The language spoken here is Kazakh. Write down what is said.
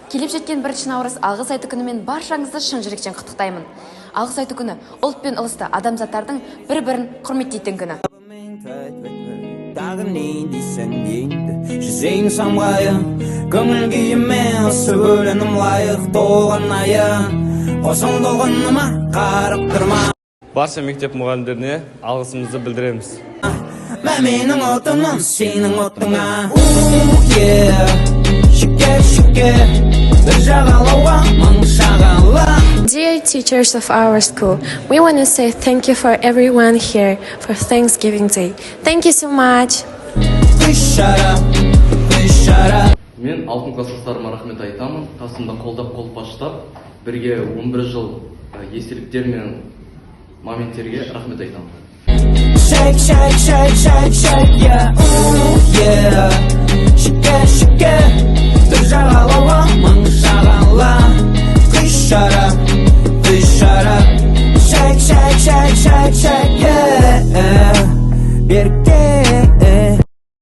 Келіп жеткен 1 наурыз алғыс айту күнімен баршаңызды шын жүректен құттықтаймын. Алғыс айту күні ұлт пен ұлысты адамзаттардың бір-бірін құрметтейтін күні. Барша мектеп мұғалімдеріне алғысымызды білдіреміз. Менің отыным сенің отыңа. Dear teachers of our school, we want to say thank you for everyone here for Thanksgiving Day. Thank you so much. Мен алтын класстастарыма рахмет айтамын. Қасымда қолдап қолпаштап, бірге 11 жыл естеліктер мен моменттерге рахмет айтамын. Shake, shake, shake, shake, shake, yeah, yeah. Shake, shake, бір жағалауға мың жағала. Күш жара.